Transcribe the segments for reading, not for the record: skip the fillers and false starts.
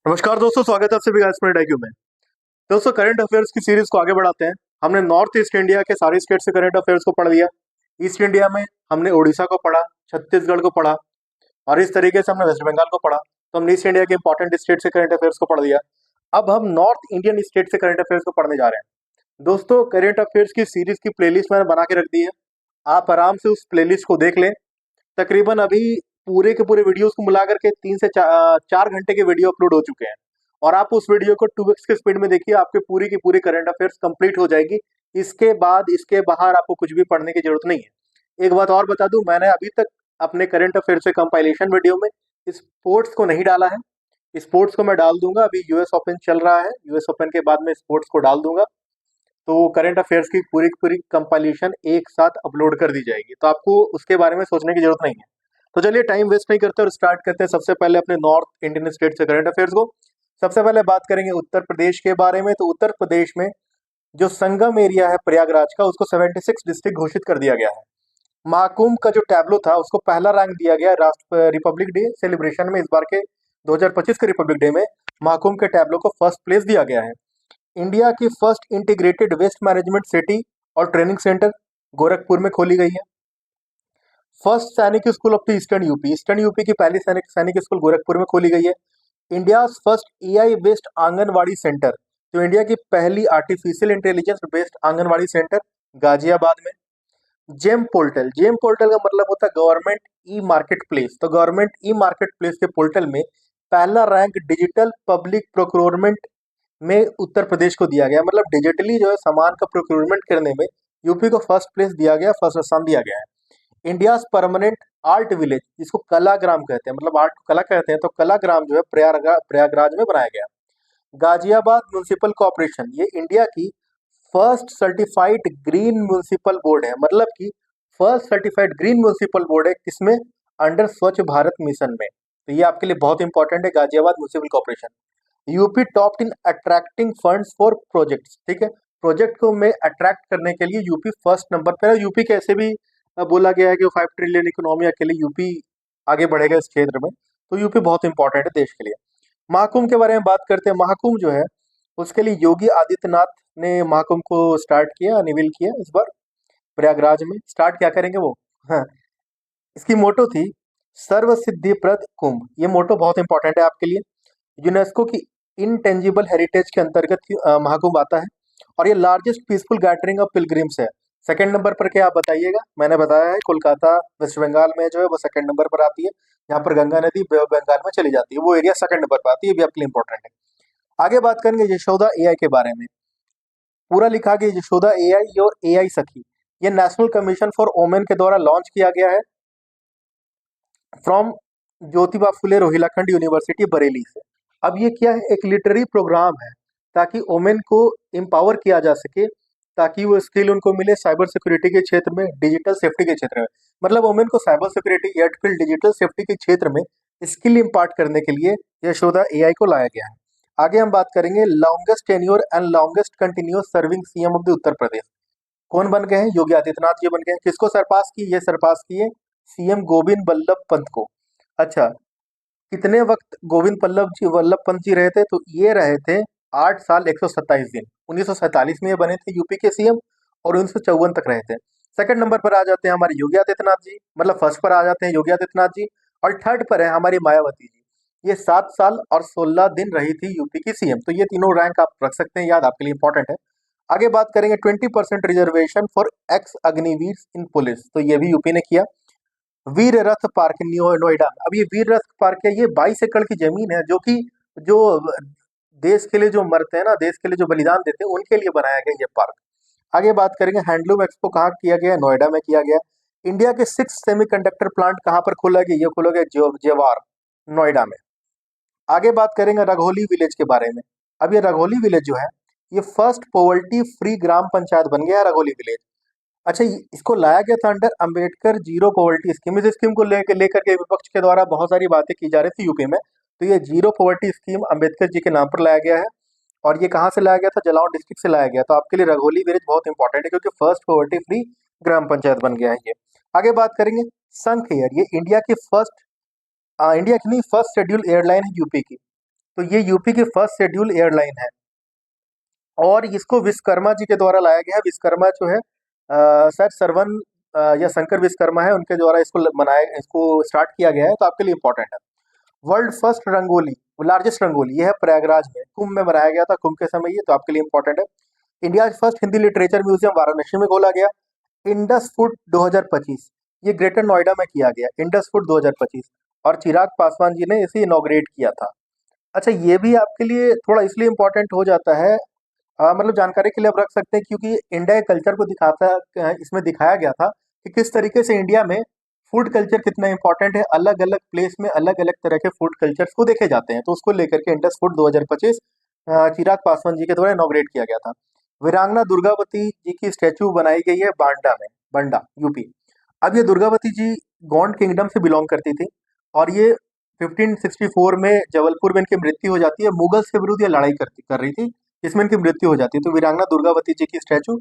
नमस्कार दोस्तों, स्वागत है आप सभी का इसमें डाइक्यू में। दोस्तों, करंट अफेयर्स की सीरीज को आगे बढ़ाते हैं। हमने नॉर्थ ईस्ट इंडिया के सारे स्टेट से करंट अफेयर्स को पढ़ लिया। ईस्ट इंडिया में हमने उड़ीसा को पढ़ा, छत्तीसगढ़ को पढ़ा और इस तरीके से हमने वेस्ट बंगाल को पढ़ा। तो हमने ईस्ट इंडिया के इंपॉर्टेंट स्टेट से करंट अफेयर्स को पढ़ लिया। अब हम नॉर्थ इंडियन स्टेट से करंट अफेयर्स को पढ़ने जा रहे हैं। दोस्तों, करंट अफेयर्स की सीरीज की प्लेलिस्ट मैंने बना के रख दी है। आप आराम से उस प्लेलिस्ट को देख लें। तकरीबन अभी पूरे के पूरे वीडियोस को मिला करके 3 से 4 घंटे के वीडियो अपलोड हो चुके हैं और आप उस वीडियो को 2x के स्पीड में देखिए, आपके पूरी की पूरी करंट अफेयर्स कंप्लीट हो जाएगी। इसके बाद इसके बाहर आपको कुछ भी पढ़ने की जरूरत नहीं है। एक बात और बता दूं, मैंने अभी तक अपने करंट अफेयर्स से कंपाइलेशन वीडियो में स्पोर्ट्स को नहीं डाला है। स्पोर्ट्स को मैं डाल दूंगा। अभी यूएस ओपन चल रहा है, यूएस ओपन के बाद में स्पोर्ट्स को डाल दूंगा। तो करंट अफेयर्स की पूरी कंपाइलेशन एक साथ अपलोड कर दी जाएगी, तो आपको उसके बारे में सोचने की जरूरत नहीं है। तो चलिए टाइम वेस्ट नहीं करते और स्टार्ट करते हैं सबसे पहले अपने नॉर्थ इंडियन स्टेट से करंट अफेयर्स को। सबसे पहले बात करेंगे उत्तर प्रदेश के बारे में। तो उत्तर प्रदेश में जो संगम एरिया है प्रयागराज का, उसको 76 डिस्ट्रिक्ट घोषित कर दिया गया है। महाकुंभ का जो टैब्लो था उसको पहला रैंक दिया गया राष्ट्र रिपब्लिक डे सेलिब्रेशन में। इस बार के 2025 के रिपब्लिक डे में महाकुंभ के टैब्लो को फर्स्ट प्लेस दिया गया है। इंडिया की first integrated waste management city और ट्रेनिंग सेंटर गोरखपुर में खोली गई है। First Sainik school of the eastern UP की पहली सैनिक स्कूल गोरखपुर में खोली गई है। India first AI based anganwadi centre, तो इंडिया की पहली artificial intelligence based anganwadi centre Ghaziabad में। जेम पोर्टल का मतलब होता है गवर्नमेंट ई मार्केट प्लेस। तो गवर्नमेंट ई मार्केट प्लेस के पोर्टल में पहला रैंक डिजिटल पब्लिक प्रोक्योरमेंट में उत्तर प्रदेश को दिया गया। मतलब डिजिटली जो है सामान का प्रोक्योरमेंट करने में यूपी को फर्स्ट प्लेस दिया गया, फर्स्ट स्थान दिया गया है। इंडिया परमानेंट आर्ट विलेज, जिसको कलाग्राम कहते हैं, मतलब आर्ट को कला कहते हैं, तो कलाग्राम जो है प्रयागराज में बनाया गया। गाजियाबाद म्युनिसिपल कॉर्पोरेशन, ये इंडिया की first certified green municipal board है। मतलब कि first certified green municipal board है, किसमें? अंडर स्वच्छ भारत मिशन में। तो ये आपके लिए बहुत इंपॉर्टेंट है, Ghaziabad municipal corporation. UP top in attracting funds for projects, ठीक है। प्रोजेक्ट को में अट्रैक्ट करने के लिए यूपी फर्स्ट नंबर पर है। यूपी कैसे भी बोला गया है कि 5 ट्रिलियन इकोनॉमी अकेले यूपी आगे बढ़ेगा इस क्षेत्र में, तो यूपी बहुत इंपॉर्टेंट है देश के लिए। महाकुंभ के बारे में बात करते हैं। महाकुंभ जो है उसके लिए योगी आदित्यनाथ ने महाकुंभ को स्टार्ट किया, अनिविल किया इस बार प्रयागराज में। स्टार्ट क्या करेंगे वो, हाँ, इसकी मोटो थी सर्व सिद्धिप्रद कुंभ। ये मोटो बहुत इंपॉर्टेंट है आपके लिए। यूनेस्को की इनटेंजिबल हेरिटेज के अंतर्गत महाकुंभ आता है और ये largest peaceful gathering of pilgrims है। सेकंड नंबर पर क्या आप बताइएगा? मैंने बताया है कोलकाता वेस्ट बंगाल में जो है वो सेकंड नंबर पर आती है। यहाँ पर गंगा नदी बे ऑफ बंगाल में चली जाती है, वो एरिया सेकंड नंबर पर आती है। ये भी आपके लिए इंपॉर्टेंट है। आगे बात करेंगे यशोदा एआई के बारे में। पूरा लिखा गया यशोदा एआई और एआई सखी, ये नेशनल कमीशन फॉर वोमेन के द्वारा लॉन्च किया गया है फ्रॉम ज्योतिबा फुले रोहिलाखंड यूनिवर्सिटी बरेली से। अब ये क्या है? एक लिटरेरी प्रोग्राम है ताकि वोमेन को एम्पावर किया जा सके, ताकि वो स्किल उनको मिले साइबर सिक्योरिटी के क्षेत्र में, डिजिटल सेफ्टी के क्षेत्र में। मतलब वोमेन को cyber security eight field digital safety के क्षेत्र में स्किल इम्पार्ट करने के लिए यशोदा एआई को लाया गया है। आगे हम बात करेंगे longest tenure and longest continuous serving CM of the Uttar Pradesh. कौन बन गए हैं? योगी आदित्यनाथ जी बन गए हैं। किसको सरपास की? ये सरपास किए सीएम गोविंद बल्लभ पंत को। अच्छा, कितने वक्त गोविंद वल्लभ पंत जी रहे थे? तो ये रहे थे 8 साल 127 दिन। 1947 में ये बने थे यूपी के सीएम और 1954 तक रहे थे। सेकंड नंबर पर आ जाते हैं हमारे योगी आदित्यनाथ जी, मतलब फर्स्ट पर आ जाते हैं योगी आदित्यनाथ जी, और थर्ड पर है हमारी मायावती जी। ये 7 साल और 16 दिन रही थी यूपी की सीएम। तो ये तीनों रैंक आप रख सकते हैं याद, आपके लिए इंपॉर्टेंट है। आगे बात करेंगे 20% reservation for x Agniveer in police, तो ये भी यूपी ने किया। वीर रथ पार्क नोएडा, अब ये वीर रथ पार्क है, ये 22 एकड़ की जमीन है, जो कि जो देश के लिए जो मरते हैं ना, देश के लिए जो बलिदान देते हैं, उनके लिए बनाया गया ये पार्क। आगे बात करेंगे हैंडलूम एक्सपो कहाँ किया गया है? नोएडा में किया गया। इंडिया के 6 सेमीकंडक्टर प्लांट कहाँ पर खोला गया? ये खोला गया जेवार, नोएडा में। आगे बात करेंगे रघोली विलेज के बारे में। अब ये रघोली विलेज जो है, ये फर्स्ट पॉवर्टी फ्री ग्राम पंचायत बन गया है रघोली विलेज। अच्छा, इसको लाया गया था under Ambedkar zero poverty scheme. इस स्कीम को लेकर के विपक्ष के द्वारा बहुत सारी बातें की जा रही थी यूपी में। तो ये zero poverty scheme Ambedkar ji के नाम पर लाया गया है और ये कहाँ से लाया गया था? जलौन डिस्ट्रिक्ट से लाया गया। तो आपके लिए रघोली विलेज बहुत इंपॉर्टेंट है क्योंकि फर्स्ट पॉवर्टी फ्री ग्राम पंचायत बन गया है ये। आगे बात करेंगे संख एयर, ये इंडिया की नहीं फर्स्ट शेड्यूल एयरलाइन है यूपी की। तो ये यूपी की फर्स्ट शेड्यूल एयरलाइन है और इसको विश्वकर्मा जी के द्वारा लाया गया है। विश्वकर्मा जो है शायद सरवन या शंकर विश्वकर्मा है, उनके द्वारा इसको स्टार्ट किया गया है, तो आपके लिए इंपॉर्टेंट है। World first rangoli, largest rangoli, ये है प्रयागराज में, कुंभ में बनाया गया था, कुंभ के समय, ये तो आपके लिए इंपॉर्टेंट है। India first Hindi literature museum Varanasi में खोला गया। इंडस फूड 2025, ये ग्रेटर नोएडा में किया गया, इंडस फूड 2025, और चिराग पासवान जी ने इसे इनॉग्रेट किया था। अच्छा, ये भी आपके लिए थोड़ा इसलिए इम्पोर्टेंट हो जाता है, मतलब जानकारी के लिए आप रख सकते हैं, क्योंकि इंडिया के कल्चर को इसमें दिखाया गया था कि किस तरीके से इंडिया में फूड कल्चर कितना इंपॉर्टेंट है, अलग अलग प्लेस में अलग अलग तरह के फूड कल्चर्स को देखे जाते हैं, तो उसको लेकर के इंडस फूड 2025 चिराग पासवान जी के द्वारा इनॉग्रेट किया गया था। वीरांगना दुर्गावती जी की स्टैचू बनाई गई है बांडा में, बंडा यूपी। अब ये दुर्गावती जी गोंड किंगडम से बिलोंग करती थी और ये 1564 में जबलपुर में इनकी मृत्यु हो जाती है। मुगल्स के विरुद्ध ये लड़ाई कर रही थी, इसमें इनकी मृत्यु हो जाती है। तो वीरांगना दुर्गावती जी की स्टैचू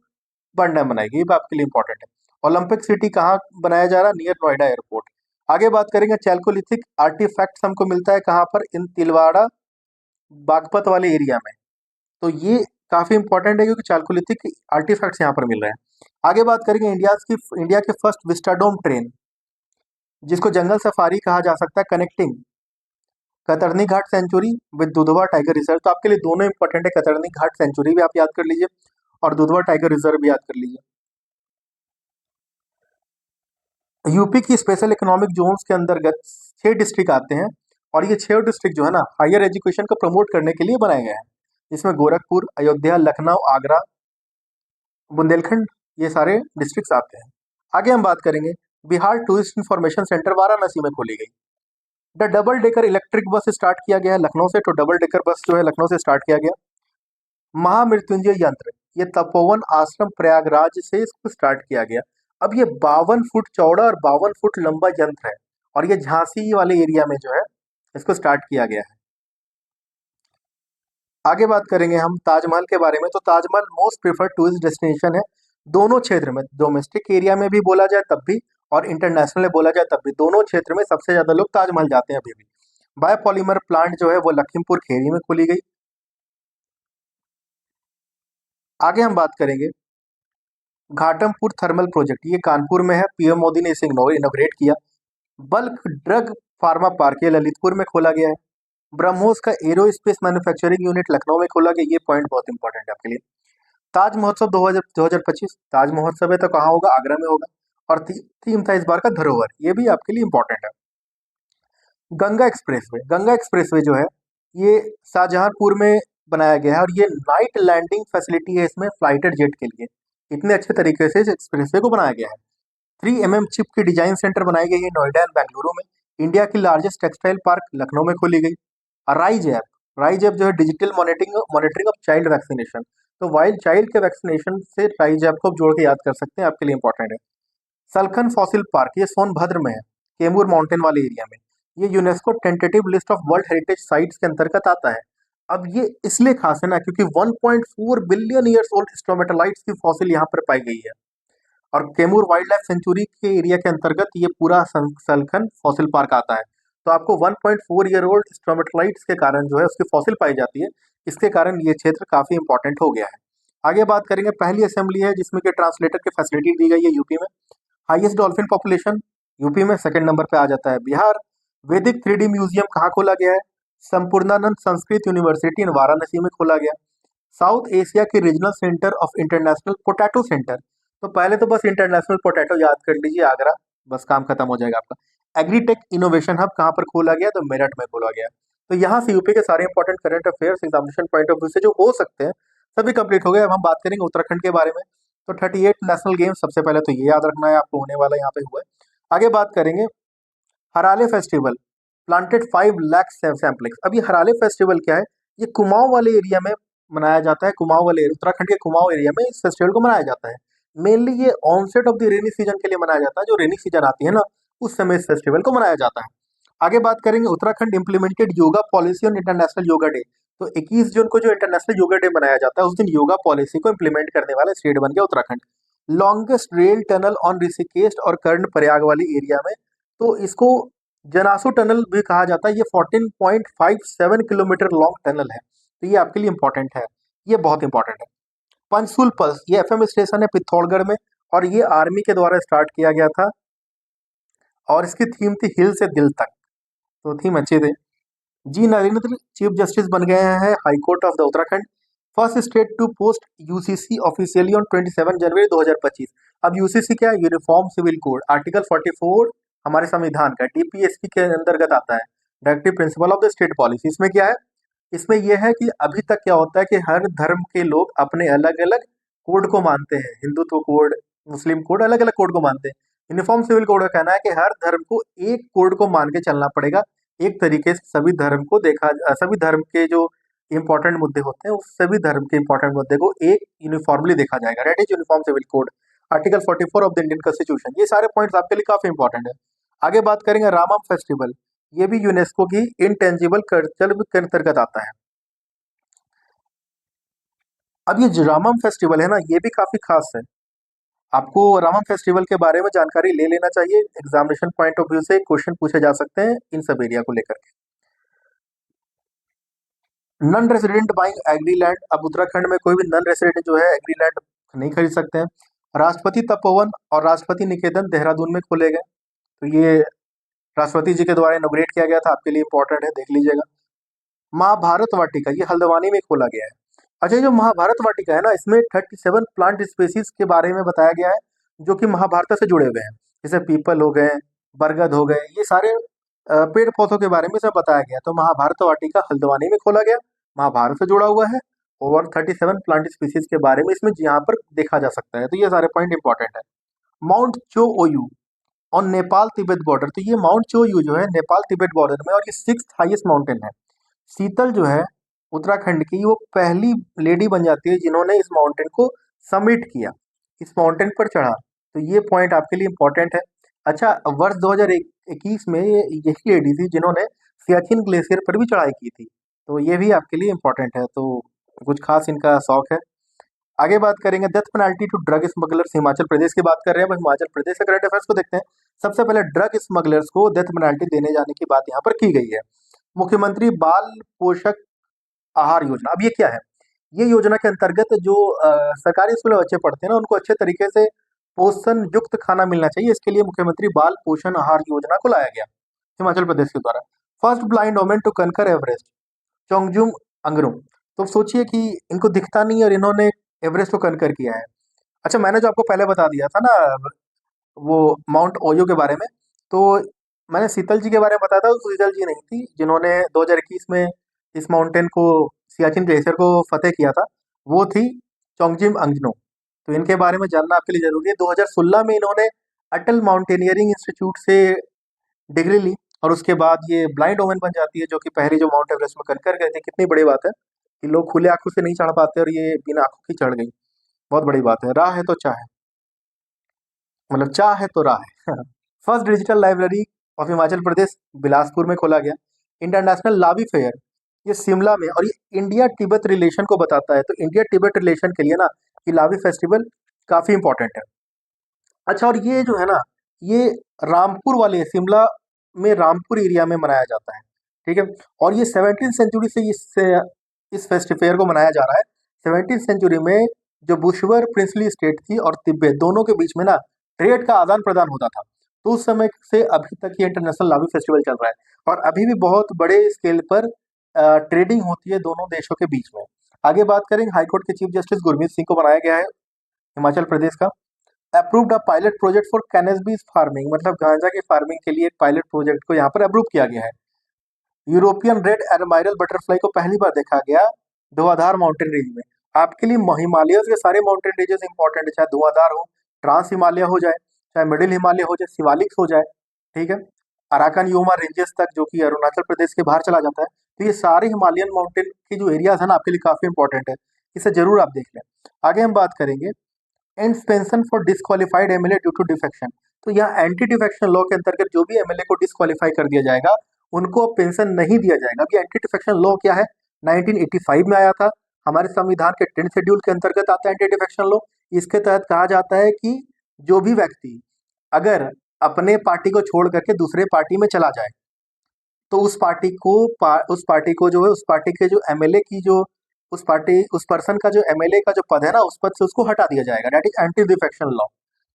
बंडा में बनाई गई, ये भी आपके लिए इंपॉर्टेंट है। ओलंपिक सिटी कहाँ बनाया जा रहा है? Near Noida airport. आगे बात करेंगे, चैल्कोलिथिक आर्टिफैक्ट्स हमको मिलता है कहाँ पर? इन तिलवाड़ा बागपत वाले एरिया में। तो ये काफी इंपॉर्टेंट है क्योंकि चालकोलिथिक आर्टिफैक्ट्स यहाँ पर मिल रहे हैं। आगे बात करेंगे इंडिया के फर्स्ट विस्टाडोम ट्रेन, जिसको जंगल सफारी कहा जा सकता है, connecting Katarnia Ghat sanctuary with Dudhwa tiger reserve. तो आपके लिए दोनों इंपॉर्टेंट है, कतरनी घाट सेंचुरी भी आप याद कर लीजिए और दुधवा टाइगर रिजर्व भी याद कर लीजिए। यूपी की स्पेशल इकोनॉमिक जोन्स के अंतर्गत 6 डिस्ट्रिक्ट आते हैं और ये 6 डिस्ट्रिक्ट जो है ना, हायर एजुकेशन को प्रमोट करने के लिए बनाए गए हैं। इसमें गोरखपुर, अयोध्या, लखनऊ, आगरा, बुंदेलखंड, ये सारे डिस्ट्रिक्ट्स आते हैं। आगे हम बात करेंगे, Bihar tourist information centre Varanasi में खोली गई। The double decker electric bus start किया गया है लखनऊ से, तो डबल डेकर बस जो है लखनऊ से स्टार्ट किया गया। महामृत्युंजय यंत्र, ये तपोवन आश्रम प्रयागराज से इसको स्टार्ट किया गया। अब ये 52 फुट चौड़ा और 52 फुट लंबा यंत्र है और ये झांसी वाले एरिया में जो है इसको स्टार्ट किया गया है। आगे बात करेंगे हम ताजमहल के बारे में। तो Taj Mahal most preferred tourist destination है दोनों क्षेत्र में, डोमेस्टिक एरिया में भी बोला जाए तब भी और इंटरनेशनल में बोला जाए तब भी, दोनों क्षेत्र में सबसे ज्यादा लोग ताजमहल जाते हैं अभी भी। बायोपॉलीमर प्लांट जो है वो लखीमपुर खेरी में खोली गई। आगे हम बात करेंगे घाटमपुर थर्मल प्रोजेक्ट, ये कानपुर में है, पीएम मोदी ने इसे इनोग्रेट किया। बल्क ड्रग फार्मा पार्क, ये ललितपुर में खोला गया है। ब्रह्मोस का arrow space manufacturing unit Lucknow में खोला गया, ये पॉइंट बहुत इंपॉर्टेंट है आपके लिए। ताज महोत्सव 2025, ताज महोत्सव है तो कहाँ होगा? आगरा में होगा। और थीम था इस बार का धरोहर, ये भी आपके लिए इंपॉर्टेंट है। गंगा एक्सप्रेसवे, गंगा एक्सप्रेसवे जो है ये शाहजहांपुर में बनाया गया है और ये नाइट लैंडिंग फैसिलिटी है इसमें फ्लाइटर जेट के लिए। इतने अच्छे तरीके से इस एक्सप्रेसवे को बनाया गया है। 3 mm चिप की डिजाइन सेंटर बनाई गई है नोएडा एंड बेंगलुरु में। इंडिया की लार्जेस्ट टेक्सटाइल पार्क लखनऊ में खोली गई। राइज ऐप, राइज ऐप जो है digital monitoring of child vaccination, तो वाइल्ड चाइल्ड के वैक्सीनेशन से राइज ऐप को जोड़ के याद कर सकते हैं, आपके लिए इंपॉर्टेंट है। सलखन फॉसिल पार्क, ये सोनभद्र में है, कैमूर माउंटेन वाले एरिया में। ये UNESCO tentative list of world heritage sites के अंतर्गत आता है। अब ये इसलिए खास है ना क्योंकि 1.4 बिलियन ईयर्स ओल्ड स्ट्रोमेटालाइट्स की फॉसिल यहाँ पर पाई गई है और कैमूर वाइल्ड लाइफ सेंचुरी के एरिया के अंतर्गत ये पूरा सलखन फॉसिल पार्क आता है। तो आपको 1.4 ईयर ओल्ड स्ट्रोमेटालाइट्स के कारण जो है उसकी फॉसिल पाई जाती है, इसके कारण ये क्षेत्र काफी इंपॉर्टेंट हो गया है। आगे बात करेंगे, पहली असेंबली है जिसमें कि ट्रांसलेटर की फैसिलिटी दी गई है यूपी में। हाईएस्ट डॉल्फिन पॉपुलेशन यूपी में, सेकंड नंबर पे आ जाता है बिहार। वैदिक 3D म्यूजियम कहाँ खोला गया है? संपूर्णानंद संस्कृत यूनिवर्सिटी इन वाराणसी में खोला गया। साउथ एशिया के regional centre of international potato centre, तो पहले तो बस इंटरनेशनल पोटैटो याद कर लीजिए, आगरा, बस काम खत्म हो जाएगा आपका। एग्रीटेक इनोवेशन हब कहाँ पर खोला गया? तो मेरठ में खोला गया। तो यहाँ से यूपी के सारे important current affairs examination point of view से जो हो सकते हैं सभी कंप्लीट हो गए। अब हम बात करेंगे उत्तराखंड के बारे में। तो 38 नेशनल गेम्स, सबसे पहले तो ये याद रखना है आपको, होने वाला यहाँ पे हुआ है। आगे बात करेंगे हराले फेस्टिवल, प्लांटेड 5 लाख सैम्पलिंग्स। अब ये हराले फेस्टिवल क्या है? ये कुमाऊं वाले एरिया में मनाया जाता है, कुमाऊं वाले उत्तराखंड के कुमाऊं एरिया में इस फेस्टिवल को मनाया जाता है। मेनली ये onset of the rainy season के लिए मनाया जाता है, जो रेनी सीजन आती है ना उस समय इस फेस्टिवल को मनाया जाता है। आगे बात करेंगे Uttarakhand implemented yoga policy on international yoga day. तो 21 जून को जो इंटरनेशनल योगा डे मनाया जाता है उस दिन योगा पॉलिसी को इम्प्लीमेंट करने वाला स्टेट बन गया Uttarakhand. Longest rail tunnel on Rishikesh और कर्ण प्रयाग वाली एरिया में, तो इसको जनासू टनल भी कहा जाता है, ये 14.57 किलोमीटर लॉन्ग टनल है, तो ये आपके लिए इंपॉर्टेंट है, ये बहुत इंपॉर्टेंट है। पंचसूल पल्स, ये एफएम स्टेशन है पिथौरागढ़ में, और ये आर्मी के द्वारा स्टार्ट किया गया था, और इसकी थीम थी हिल से दिल तक, तो थीम अच्छे थे। जी नरेंद्र चीफ जस्टिस बन गए हैं high court of the Uttarakhand. First state to post UCC officially on 27 January 2025। अब यूसीसी क्या है? यूनिफॉर्म सिविल कोड, आर्टिकल 44 हमारे संविधान का, डीपीएसपी के अंतर्गत आता है, directive principle of the state policy. इसमें क्या है? इसमें यह है कि अभी तक क्या होता है कि हर धर्म के लोग अपने अलग अलग कोड को मानते हैं, हिंदुत्व कोड, मुस्लिम कोड, अलग अलग कोड को मानते हैं। यूनिफॉर्म सिविल कोड का कहना है कि हर धर्म को एक कोड को मान के चलना पड़ेगा, एक तरीके से सभी धर्म को सभी धर्म के जो इंपॉर्टेंट मुद्दे होते हैं, उस सभी धर्म के इंपॉर्टेंट मुद्दे को एक यूनिफॉर्मली देखा जाएगा। That is uniform civil code, article 44 of the Indian constitution. ये सारे पॉइंट्स आपके लिए काफी इंपॉर्टेंट है। आगे बात करेंगे रामम फेस्टिवल, ये भी यूनेस्को की इंटेंजिबल कल्चर के अंतर्गत आता है। अब ये जो रामम फेस्टिवल है ना, ये भी काफी खास है, आपको रामम फेस्टिवल के बारे में जानकारी ले लेना चाहिए, एग्जामिनेशन पॉइंट ऑफ व्यू से क्वेश्चन पूछे जा सकते हैं इन सब एरिया को लेकर के। Non resident buying agri land, अब उत्तराखंड में कोई भी नॉन रेजिडेंट जो है एग्री लैंड नहीं खरीद सकते हैं। राष्ट्रपति तपोवन और राष्ट्रपति निकेतन देहरादून में खोले गए, तो ये राष्ट्रपति जी के द्वारा इनोग्रेट किया गया था, आपके लिए इंपॉर्टेंट है, देख लीजिएगा। महाभारत वाटिका, ये हल्द्वानी में खोला गया है। अच्छा, ये जो महाभारत वाटिका है ना, इसमें 37 प्लांट स्पेसीज के बारे में बताया गया है, जो कि महाभारत से जुड़े हुए हैं, जैसे पीपल हो गए, बरगद हो गए, ये सारे पेड़ पौधों के बारे में इसमें बताया गया। तो महाभारत वाटिका हल्द्वानी में खोला गया, महाभारत से जुड़ा हुआ है, और 37 प्लांट स्पीसीज के बारे में इसमें यहाँ पर देखा जा सकता है, तो ये सारे पॉइंट इंपॉर्टेंट है। माउंट चो ओयू और नेपाल तिब्बत बॉर्डर, तो ये माउंट चो ओयू जो है नेपाल तिब्बत बॉर्डर में, और ये 6th हाईएस्ट माउंटेन है। शीतल जो है उत्तराखंड की, वो पहली लेडी बन जाती है जिन्होंने इस माउंटेन को समिट किया, इस माउंटेन पर चढ़ा, तो ये पॉइंट आपके लिए इंपॉर्टेंट है। अच्छा, वर्ष 2021 में यही लेडी थी जिन्होंने सियाचिन ग्लेशियर पर भी चढ़ाई की थी, तो ये भी आपके लिए इंपॉर्टेंट है, तो कुछ खास इनका शौक है। आगे बात करेंगे death penalty to drug smugglers, Himachal Pradesh की बात कर रहे हैं, हिमाचल प्रदेश के करंट अफेयर्स को देखते हैं। सबसे पहले ड्रग स्मगलर्स को डेथ पेनाल्टी देने जाने की बात यहाँ पर की गई है। मुख्यमंत्री बाल पोषक आहार योजना, अब ये क्या है? ये योजना के अंतर्गत जो सरकारी स्कूल में बच्चे पढ़ते हैं ना, उनको अच्छे तरीके से पोषण युक्त खाना मिलना चाहिए, इसके लिए मुख्यमंत्री बाल पोषण आहार योजना को लाया गया हिमाचल प्रदेश के द्वारा। First blind women to conquer Everest, Chhonzin Angmo, तो सोचिए कि इनको दिखता नहीं और इन्होंने एवरेस्ट को कनकर किया है। अच्छा, मैंने जो आपको पहले बता दिया था ना वो माउंट ओयो के बारे में, तो मैंने शीतल जी के बारे में बताया था, तो शीतल जी नहीं थी जिन्होंने 2021 में इस माउंटेन को, सियाचिन ग्लेशियर को फतेह किया था, वो थी चोंगजिम अंगनो, तो इनके बारे में जानना आपके लिए जरूरी है। 2016 में इन्होंने अटल माउंटेनियरिंग इंस्टीट्यूट से डिग्री ली, और उसके बाद ये ब्लाइंड वोमेन बन जाती है, जो कि पहले जो माउंट एवरेस्ट में कनकर गए थे। कितनी बड़ी बात है कि लोग खुले आंखों से नहीं चढ़ पाते, और ये बिना आंखों की चढ़ गई, बहुत बड़ी बात है। राह है तो चाह है, मतलब चाह है तो राह है। First digital library of Himachal Pradesh Bilaspur में खोला गया। इंटरनेशनल लावी फेयर, ये शिमला में, और ये इंडिया तिब्बत रिलेशन को बताता है, तो इंडिया तिब्बत रिलेशन के लिए ना ये लावी फेस्टिवल काफी इंपॉर्टेंट है। अच्छा, और ये जो है ना, ये रामपुर वाले शिमला में रामपुर एरिया में मनाया जाता है, ठीक है। और ये 17th सेंचुरी से इस फेस्टिफेयर को मनाया जा रहा है। 17th सेंचुरी में जो बुशवर प्रिंसली स्टेट थी और तिब्बत, दोनों के बीच में ना ट्रेड का आदान प्रदान होता था, तो उस समय से अभी तक ये इंटरनेशनल लावी फेस्टिवल चल रहा है, और अभी भी बहुत बड़े स्केल पर ट्रेडिंग होती है दोनों देशों के बीच में। आगे बात करेंगे, हाईकोर्ट के चीफ जस्टिस गुरमीत सिंह को बनाया गया है हिमाचल प्रदेश का। Approved a pilot project for cannabis farming, मतलब गांजा की फार्मिंग के लिए एक पायलट प्रोजेक्ट को यहाँ पर अप्रूव किया गया है। यूरोपियन रेड एडमायरल बटरफ्लाई को पहली बार देखा गया धुआंधार माउंटेन रेंज में। आपके लिए हिमालयस के सारे माउंटेन रेंजेस इंपॉर्टेंट है, चाहे धुआंधार हो, ट्रांस हिमालय हो जाए, चाहे मिडिल हिमालय हो जाए, शिवालिक्स हो जाए, ठीक है, अराकन योमा रेंजेस तक, जो कि अरुणाचल प्रदेश के बाहर चला जाता है। तो ये सारे हिमालयन माउंटेन के जो एरियाज है ना, आपके लिए काफी इंपॉर्टेंट है, इसे जरूर आप देख लें। आगे हम बात करेंगे and pension for disqualified MLA due to defection, तो यहाँ एंटी डिफेक्शन लॉ के अंतर्गत जो भी एमएलए को डिस्क्वालीफाई कर दिया जाएगा, उनको पेंशन नहीं दिया जाएगा। अब ये एंटी डिफेक्शन लॉ क्या है? 1985 में आया था, हमारे संविधान के 10th शेड्यूल के अंतर्गत आता है एंटी डिफेक्शन लॉ। इसके तहत कहा जाता है कि जो भी व्यक्ति अगर अपने पार्टी को छोड़ करके दूसरे पार्टी में चला जाए, तो उस पार्टी को जो है, उस पार्टी के जो एमएलए की जो उस पर्सन का जो एमएलए का जो पद है ना, उस पद से उसको हटा दिया जाएगा। That is anti defection law.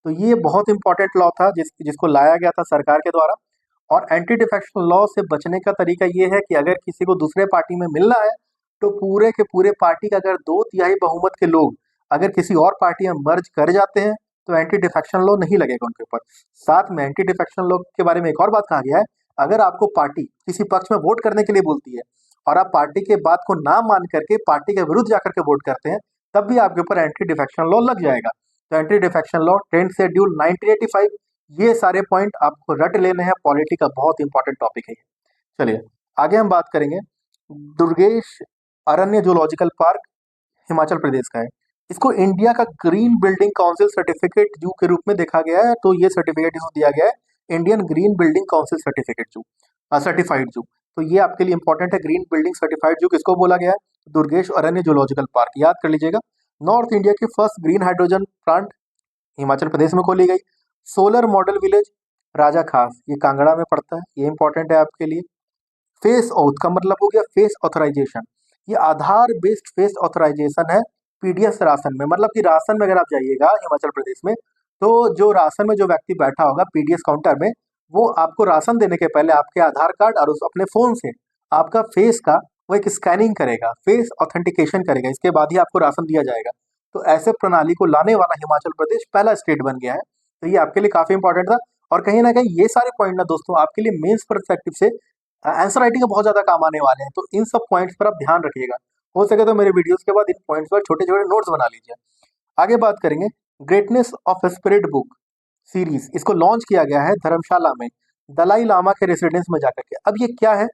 तो ये बहुत इंपॉर्टेंट लॉ था जिसको लाया गया था सरकार के द्वारा। और एंटी डिफेक्शन लॉ से बचने का तरीका ये है कि अगर किसी को दूसरे पार्टी में मिलना है, तो पूरे के पूरे पार्टी का अगर 2/3 बहुमत के लोग अगर किसी और पार्टी में मर्ज कर जाते हैं, तो एंटी डिफेक्शन लॉ नहीं लगेगा उनके ऊपर। साथ में एंटी डिफेक्शन लॉ के बारे में एक और बात कहा गया है, अगर आपको पार्टी किसी पक्ष में वोट करने के लिए बोलती है और आप पार्टी के बात को ना मान करके पार्टी के विरुद्ध जाकर के वोट करते हैं, तब भी आपके ऊपर एंटी डिफेक्शन लॉ लग जाएगा। तो anti defection law 10th schedule 1985, ये सारे पॉइंट आपको रट लेने हैं। पॉलिटी का बहुत इंपॉर्टेंट टॉपिक है ये। चलिए आगे हम बात करेंगे। दुर्गेश अरण्य जूलॉजिकल पार्क हिमाचल प्रदेश का है। इसको इंडिया का ग्रीन बिल्डिंग काउंसिल सर्टिफिकेट जू के रूप में देखा गया है। तो ये सर्टिफिकेट इसको दिया गया है Indian green building council certificate जू, सर्टिफाइड जू। तो ये आपके लिए इंपॉर्टेंट है। ग्रीन बिल्डिंग सर्टिफाइड जू किसको बोला गया है? दुर्गेश अरण्य जूलॉजिकल पार्क, याद कर लीजिएगा। नॉर्थ इंडिया की first green hydrogen plant Himachal Pradesh में खोली गई। सोलर मॉडल विलेज राजा खास, ये कांगड़ा में पड़ता है, ये इंपॉर्टेंट है आपके लिए। फेस ऑथ का मतलब हो गया फेस ऑथराइजेशन, ये आधार बेस्ड फेस ऑथराइजेशन है पीडीएस राशन में। मतलब कि राशन में अगर आप जाइएगा हिमाचल प्रदेश में, तो जो राशन में जो व्यक्ति बैठा होगा पीडीएस काउंटर में, वो आपको राशन देने के पहले आपके आधार कार्ड और उस अपने फोन से आपका फेस का वो एक स्कैनिंग करेगा, फेस ऑथेंटिकेशन करेगा, इसके बाद ही आपको राशन दिया जाएगा। तो ऐसे प्रणाली को लाने वाला हिमाचल प्रदेश पहला स्टेट बन गया है। तो ये आपके लिए काफी इंपॉर्टेंट था। और कहीं ना कहीं ये सारे पॉइंट ना दोस्तों आपके लिए मेंस परस्पेक्टिव से आंसर राइटिंग में बहुत ज्यादा काम आने वाले हैं। तो इन सब पॉइंट्स पर आप ध्यान रखिएगा। हो सके तो मेरे वीडियोस के बाद इन पॉइंट्स पर छोटे छोटे नोट्स बना लीजिए। आगे बात करेंगे greatness of spirit book series, इसको लॉन्च किया गया है धर्मशाला में दलाई लामा के रेसिडेंस में जाकर के। अब ये क्या है?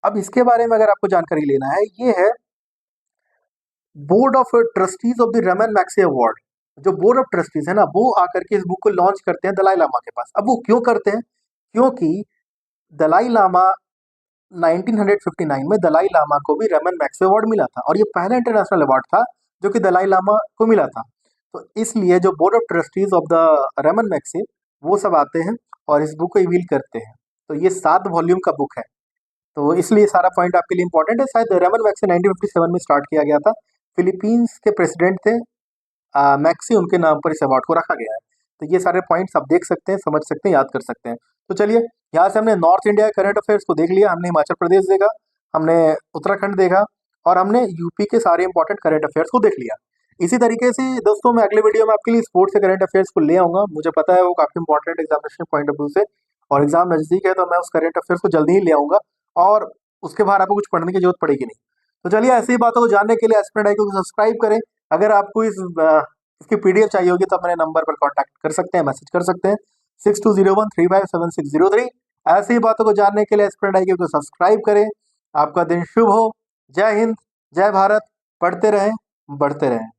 अब इसके बारे में अगर आपको जानकारी लेना है, ये है board of trustees of the Raman maxi award. जो बोर्ड ऑफ ट्रस्टीज है ना, वो आकर के इस बुक को लॉन्च करते हैं दलाई लामा के पास। अब वो क्यों करते हैं? क्योंकि दलाई लामा 1959 में दलाई लामा को भी रमन मैक्सी अवार्ड मिला था, और ये पहला इंटरनेशनल अवार्ड था जो कि दलाई लामा को मिला था। तो इसलिए जो board of trustees of the Raman maxi, वो सब आते हैं और इस बुक को रिवील करते हैं। तो ये 7 वॉल्यूम का बुक है, तो इसलिए सारा पॉइंट आपके लिए इंपॉर्टेंट है। शायद रमन मैक्सी 1957 में स्टार्ट किया गया था। फिलीपींस के प्रेसिडेंट थे मैक्सी, उनके नाम पर इस अवार्ड को रखा गया है। तो ये सारे पॉइंट्स आप देख सकते हैं, समझ सकते हैं, याद कर सकते हैं। तो चलिए, यहाँ से हमने नॉर्थ इंडिया करंट अफेयर्स को देख लिया, हमने हिमाचल प्रदेश देखा, हमने उत्तराखंड देखा, और हमने यूपी के सारे इंपॉर्टेंट करंट अफेयर्स को देख लिया। इसी तरीके से दोस्तों मैं अगले वीडियो में आपके लिए स्पोर्ट्स से करंट अफेयर्स को ले आऊंगा। मुझे पता है वो काफी important examination point of view से, और एग्जाम नजदीक है, तो मैं उस करंट अफेयर्स को जल्दी ही ले आऊंगा, और उसके बाद आपको कुछ पढ़ने की जरूरत पड़ेगी नहीं। तो चलिए, ऐसी बातों को जानने के लिए एस्पिरेंट आईक्यू को सब्सक्राइब करें। अगर आपको इसकी पीडीएफ चाहिए होगी तो आप मेरे नंबर पर कांटेक्ट कर सकते हैं, मैसेज कर सकते हैं 6201357603। ऐसी ही बातों को जानने के लिए एस्पिरेंट आईक्यू को सब्सक्राइब करें। आपका दिन शुभ हो। जय हिंद, जय भारत। पढ़ते रहें, बढ़ते रहें।